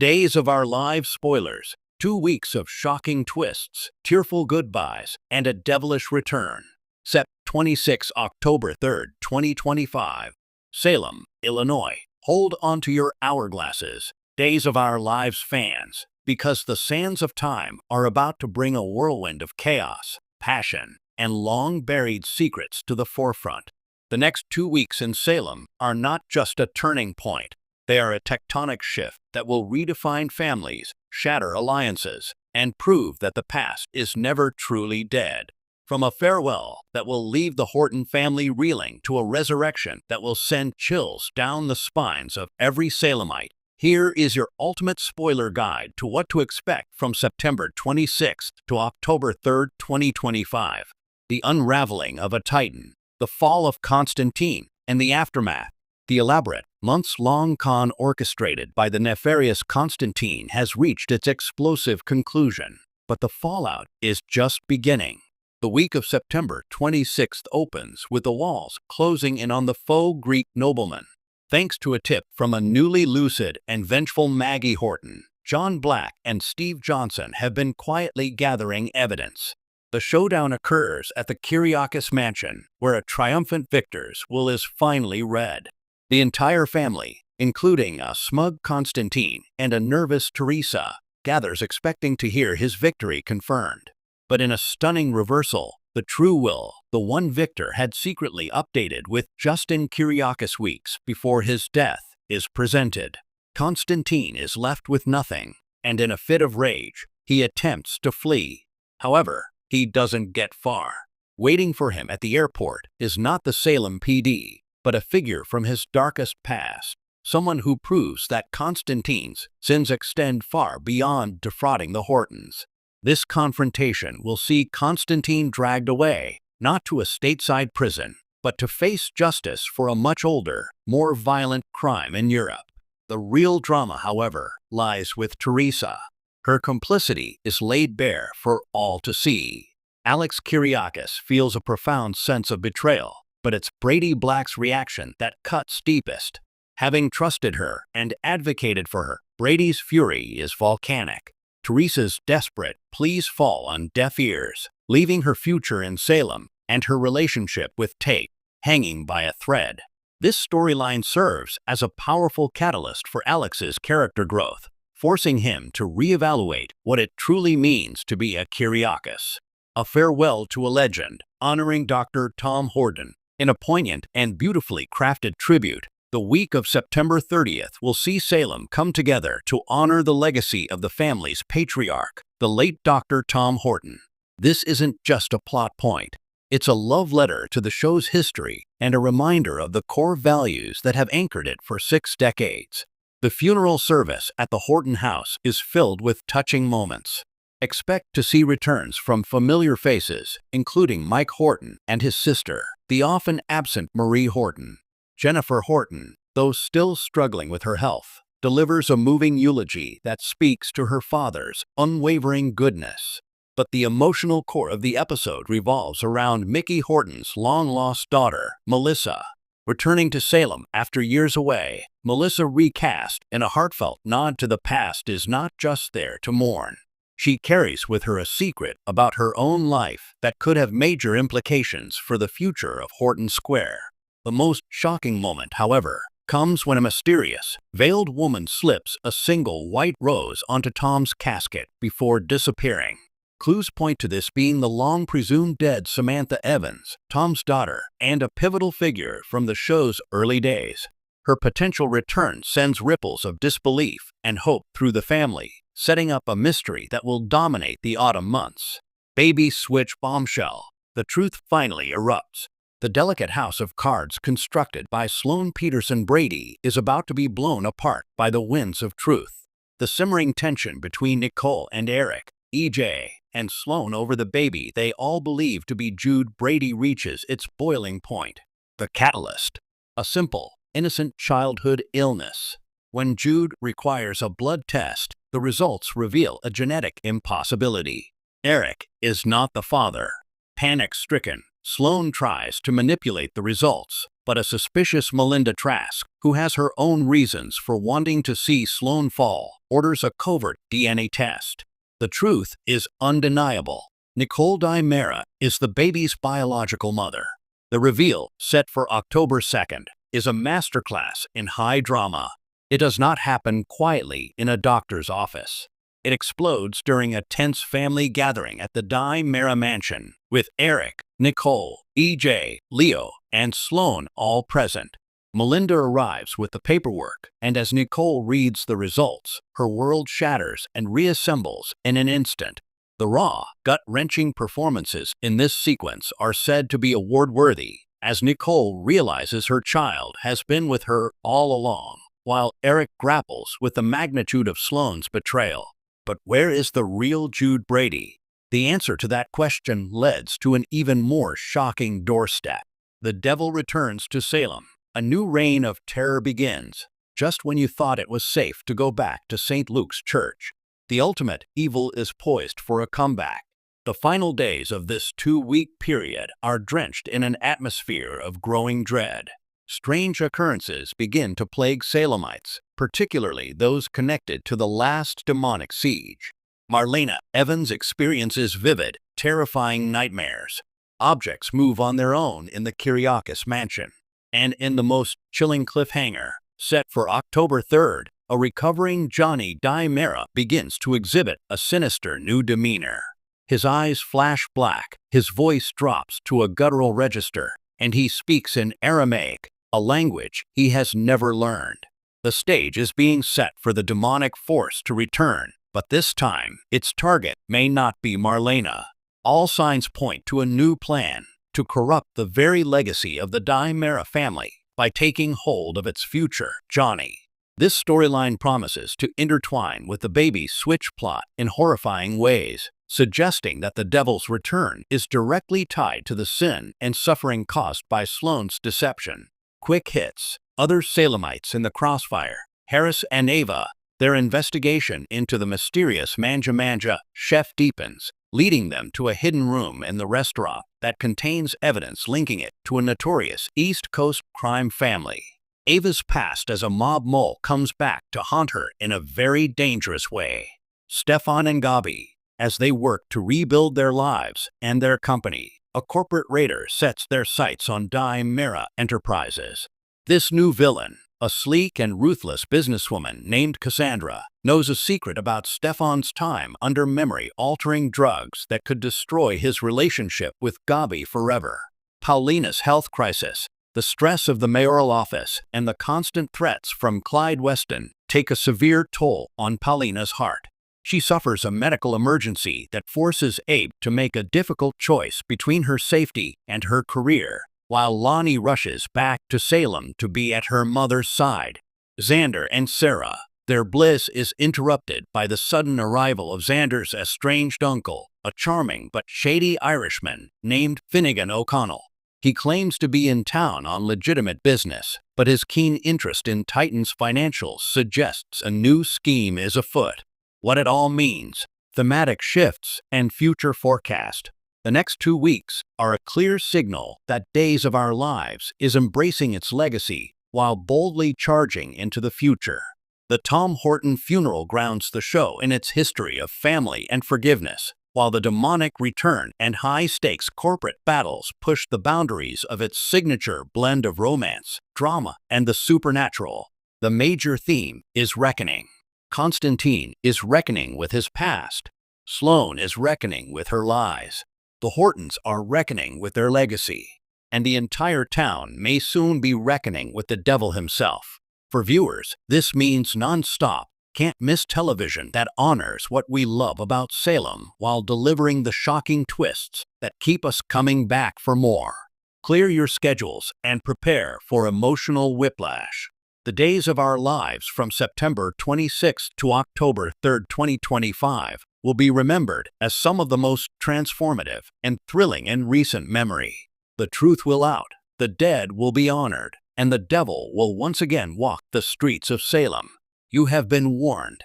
Days of Our Lives spoilers, 2 weeks of shocking twists, tearful goodbyes, and a devilish return. Sept 26 October 3rd, 2025. Salem, Illinois. Hold on to your hourglasses, Days of Our Lives fans, because the sands of time are about to bring a whirlwind of chaos, passion, and long-buried secrets to the forefront. The next 2 weeks in Salem are not just a turning point. They are a tectonic shift that will redefine families, shatter alliances, and prove that the past is never truly dead. From a farewell that will leave the Horton family reeling to a resurrection that will send chills down the spines of every Salemite, here is your ultimate spoiler guide to what to expect from September 26th to October 3rd, 2025. The unraveling of a titan, the fall of Constantine, and the aftermath. The elaborate, months-long con orchestrated by the nefarious Constantine has reached its explosive conclusion, but the fallout is just beginning. The week of September 26th opens with the walls closing in on the faux Greek nobleman. Thanks to a tip from a newly lucid and vengeful Maggie Horton, John Black and Steve Johnson have been quietly gathering evidence. The showdown occurs at the Kyriakis mansion, where a triumphant victor's will is finally read. The entire family, including a smug Constantine and a nervous Teresa, gathers expecting to hear his victory confirmed. But in a stunning reversal, the true will, the one victor had secretly updated with Justin Kyriakis weeks before his death, is presented. Constantine is left with nothing, and in a fit of rage, he attempts to flee. However, he doesn't get far. Waiting for him at the airport is not the Salem PD, but a figure from his darkest past, someone who proves that Constantine's sins extend far beyond defrauding the Hortons. This confrontation will see Constantine dragged away, not to a stateside prison, but to face justice for a much older, more violent crime in Europe. The real drama, however, lies with Teresa. Her complicity is laid bare for all to see. Alex Kyriakis feels a profound sense of betrayal, but it's Brady Black's reaction that cuts deepest. Having trusted her and advocated for her, Brady's fury is volcanic. Teresa's desperate pleas fall on deaf ears, leaving her future in Salem and her relationship with Tate hanging by a thread. This storyline serves as a powerful catalyst for Alex's character growth, forcing him to reevaluate what it truly means to be a Kyriakis. A farewell to a legend, honoring Dr. Tom Horton. In a poignant and beautifully crafted tribute, the week of September 30th will see Salem come together to honor the legacy of the family's patriarch, the late Dr. Tom Horton. This isn't just a plot point. It's a love letter to the show's history and a reminder of the core values that have anchored it for 6 decades. The funeral service at the Horton house is filled with touching moments. Expect to see returns from familiar faces, including Mike Horton and his sister, the often absent Marie Horton. Jennifer Horton, though still struggling with her health, delivers a moving eulogy that speaks to her father's unwavering goodness. But the emotional core of the episode revolves around Mickey Horton's long-lost daughter, Melissa. Returning to Salem after years away, Melissa, recast in a heartfelt nod to the past, is not just there to mourn. She carries with her a secret about her own life that could have major implications for the future of Horton Square. The most shocking moment, however, comes when a mysterious, veiled woman slips a single white rose onto Tom's casket before disappearing. Clues point to this being the long-presumed dead Samantha Evans, Tom's daughter, and a pivotal figure from the show's early days. Her potential return sends ripples of disbelief and hope through the family, setting up a mystery that will dominate the autumn months. Baby switch bombshell. The truth finally erupts. The delicate house of cards constructed by Sloan Peterson Brady is about to be blown apart by the winds of truth. The simmering tension between Nicole and Eric, EJ, and Sloan over the baby they all believe to be Jude Brady reaches its boiling point. The catalyst. A simple, innocent childhood illness. When Jude requires a blood test, the results reveal a genetic impossibility. Eric is not the father. Panic-stricken, Sloane tries to manipulate the results, but a suspicious Melinda Trask, who has her own reasons for wanting to see Sloane fall, orders a covert DNA test. The truth is undeniable. Nicole DiMera is the baby's biological mother. The reveal, set for October 2nd, is a masterclass in high drama. It does not happen quietly in a doctor's office. It explodes during a tense family gathering at the DiMera mansion, with Eric, Nicole, EJ, Leo, and Sloane all present. Melinda arrives with the paperwork, and as Nicole reads the results, her world shatters and reassembles in an instant. The raw, gut-wrenching performances in this sequence are said to be award-worthy, as Nicole realizes her child has been with her all along, while Eric grapples with the magnitude of Sloane's betrayal. But where is the real Jude Brady? The answer to that question leads to an even more shocking doorstep. The devil returns to Salem. A new reign of terror begins, just when you thought it was safe to go back to St. Luke's Church. The ultimate evil is poised for a comeback. The final days of this 2-week period are drenched in an atmosphere of growing dread. Strange occurrences begin to plague Salemites, particularly those connected to the last demonic siege. Marlena Evans experiences vivid, terrifying nightmares. Objects move on their own in the Kyriakis mansion. And in the most chilling cliffhanger, set for October 3rd, a recovering Johnny DiMera begins to exhibit a sinister new demeanor. His eyes flash black, his voice drops to a guttural register, and he speaks in Aramaic, a language he has never learned. The stage is being set for the demonic force to return, but this time, its target may not be Marlena. All signs point to a new plan to corrupt the very legacy of the DiMera family by taking hold of its future, Johnny. This storyline promises to intertwine with the baby switch plot in horrifying ways, suggesting that the devil's return is directly tied to the sin and suffering caused by Sloane's deception. Quick hits. Other Salemites in the crossfire. Harris and Ava. Their investigation into the mysterious Manja chef deepens, leading them to a hidden room in the restaurant that contains evidence linking it to a notorious East Coast crime family. Ava's past as a mob mole comes back to haunt her in a very dangerous way. Stefan and Gabi, as they work to rebuild their lives and their company, a corporate raider sets their sights on DiMera Enterprises. This new villain, a sleek and ruthless businesswoman named Cassandra, knows a secret about Stefan's time under memory-altering drugs that could destroy his relationship with Gabi forever. Paulina's health crisis, the stress of the mayoral office, and the constant threats from Clyde Weston take a severe toll on Paulina's heart. She suffers a medical emergency that forces Abe to make a difficult choice between her safety and her career, while Lonnie rushes back to Salem to be at her mother's side. Xander and Sarah. Their bliss is interrupted by the sudden arrival of Xander's estranged uncle, a charming but shady Irishman named Finnegan O'Connell. He claims to be in town on legitimate business, but his keen interest in Titan's financials suggests a new scheme is afoot. What it all means, thematic shifts, and future forecast. The next 2 weeks are a clear signal that Days of Our Lives is embracing its legacy while boldly charging into the future. The Tom Horton funeral grounds the show in its history of family and forgiveness, while the demonic return and high-stakes corporate battles push the boundaries of its signature blend of romance, drama, and the supernatural. The major theme is reckoning. Constantine is reckoning with his past. Sloane is reckoning with her lies. The Hortons are reckoning with their legacy. And the entire town may soon be reckoning with the devil himself. For viewers, this means non-stop, can't-miss television that honors what we love about Salem while delivering the shocking twists that keep us coming back for more. Clear your schedules and prepare for emotional whiplash. The Days of Our Lives from September 26 to October 3, 2025 will be remembered as some of the most transformative and thrilling in recent memory. The truth will out, the dead will be honored, and the devil will once again walk the streets of Salem. You have been warned.